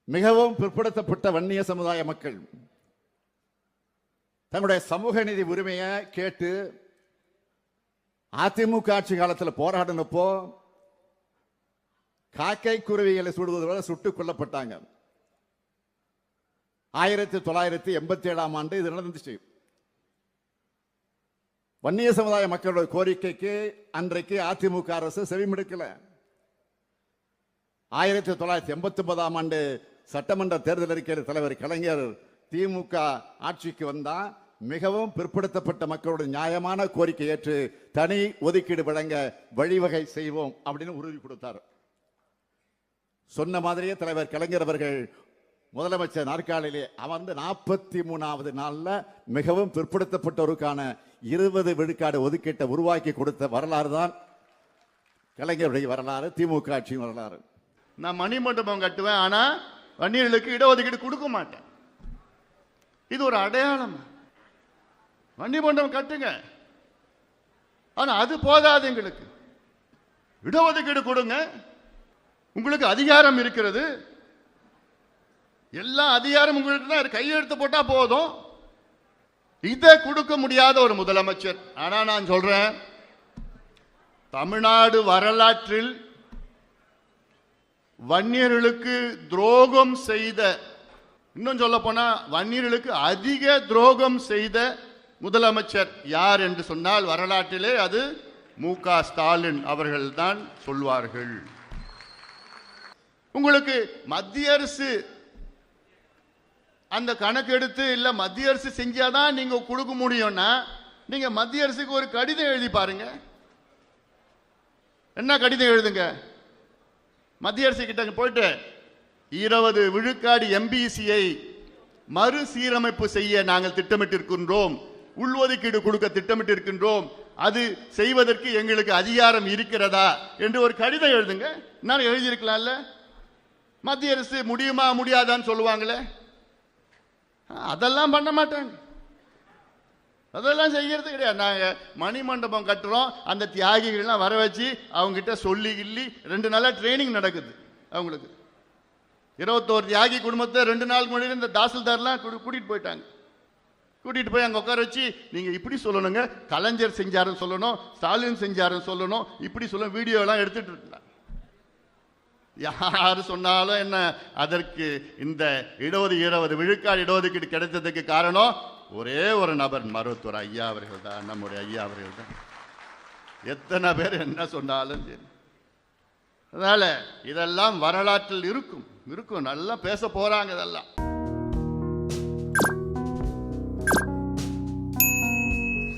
மிகவும் பிற்படுத்தப்பட்ட வன்னிய சமுதாய மக்கள் தங்களுடைய சமூக நீதி உரிமையை கேட்டு அதிமுக ஆட்சி காலத்தில் போராடினப்போ காக்கை குருவிகளை சுடுவது போல சுட்டுக் கொல்லப்பட்டாங்க. 1987 இது நடந்துச்சு. வன்னிய சமுதாய மக்களோட கோரிக்கைக்கு அன்றைக்கு அதிமுக அரசு செவிமடுக்கல. 1989 சட்டமன்ற தேர்தல் அறிக்கையில் தலைவர் கலைஞர் திமுக ஆட்சிக்கு வந்தா மிகவும் பிற்படுத்தப்பட்ட மக்களோட நியாயமான கோரிக்கை ஏற்று தனி ஒதுக்கீடு வழங்க வழிவகை செய்வோம் அப்படின்னு உறுதி கொடுத்தார். சொன்ன மாதிரியே தலைவர் கலைஞர் அவர்கள் முதலமைச்சர் நாற்காலிலே அமர்ந்து 43வது நாள்ல மிகவும் பிற்படுத்தப்பட்டோருக்கான 20 விழுக்காடு ஒதுக்கீட்டை உருவாக்கி கொடுத்த வரலாறு தான் கலைஞருடைய வரலாறு, திமுக ஆட்சியின் வரலாறு. நான் மணிமண்டபம் கட்டுவேன், ஆனா வன்னியர்களுக்கு இடஒதுக்கீடு கொடுக்க மாட்டேன். இது ஒரு அடையாளம். மணிமண்டபம் கட்டுங்க, ஆனா அது போதாது. எங்களுக்கு இடஒதுக்கீடு கொடுங்க. உங்களுக்கு அதிகாரம் இருக்கிறது, எல்லா அதிகாரம் உங்களுக்கு தான், கையெழுத்து போட்டா போதும். இதை கொடுக்க முடியாத ஒரு முதலமைச்சர். ஆனா நான் சொல்றேன், தமிழ்நாடு வரலாற்றில் வன்னியர்களுக்கு துரோகம் செய்த, இன்னும் சொல்ல போனா வன்னியர்களுக்கு அதிக துரோகம் செய்த முதலமைச்சர் யார் என்று சொன்னால் வரலாற்றிலே அது மு.க. ஸ்டாலின் அவர்கள் தான் சொல்வார்கள். உங்களுக்கு மத்திய அரசு அந்த கணக்கு எடுத்து இல்ல மத்திய அரசு செஞ்சாதான் நீங்க கொடுக்க முடியும்னா நீங்க மத்திய அரசுக்கு ஒரு கடிதம் எழுதி பாருங்க. என்ன கடிதம் எழுதுங்க? மத்திய அரசு கிட்ட போயிட்டு 20 விழுக்காடு எம்பிசியை மறுசீரமைப்பு செய்ய நாங்கள் திட்டமிட்டிருக்கின்றோம், உள்ஒதுக்கீடு கொடுக்க திட்டமிட்டிருக்கின்றோம், அது செய்வதற்கு எங்களுக்கு அதிகாரம் இருக்கிறதா என்று ஒரு கடிதம் எழுதுங்க. நான் எழுதியிருக்கலாம்ல. மத்திய அரசு முடியுமா முடியாதான்னு சொல்லுவாங்களே, அதெல்லாம் பண்ண மாட்டாங்க. அதெல்லாம் செய்யறது கிடையாது. நாங்க மணிமண்டபம் கட்டுறோம், அந்த தியாகிகள்லாம் வர வச்சு அவங்க கிட்ட சொல்லி கிள்ளி 2 நாளா ட்ரைனிங் நடக்குது. அவங்களுக்கு 21 தியாகி குடும்பத்தை 2 நாள் முன்னாடி இந்த தாசில்தார்லாம் கூட்டிட்டு போயிட்டாங்க. கூட்டிட்டு போய் அங்க உட்கார வச்சு நீங்க இப்படி சொல்லணுங்க, கலைஞர் செஞ்சாருன்னு சொல்லணும், ஸ்டாலின் செஞ்சாருன்னு சொல்லணும், இப்படி சொல்ல வீடியோ எல்லாம் எடுத்துட்டு இருந்தாங்க. யாரு சொன்னாலும் என்ன, அதற்கு இந்த 20 விழுக்காடு இடஒதுக்கீடு கிடைத்ததுக்கு காரணம் ஒரே ஒரு நபர், மருத்துவர் ஐயா அவர்கள் தான், நம்முடைய ஐயா அவர்கள் தான். எத்தனை பேர் என்ன சொன்னாலும் சரி. அதனால இதெல்லாம் வரலாற்றில் இருக்கும், நல்லா பேச போறாங்க இதெல்லாம்.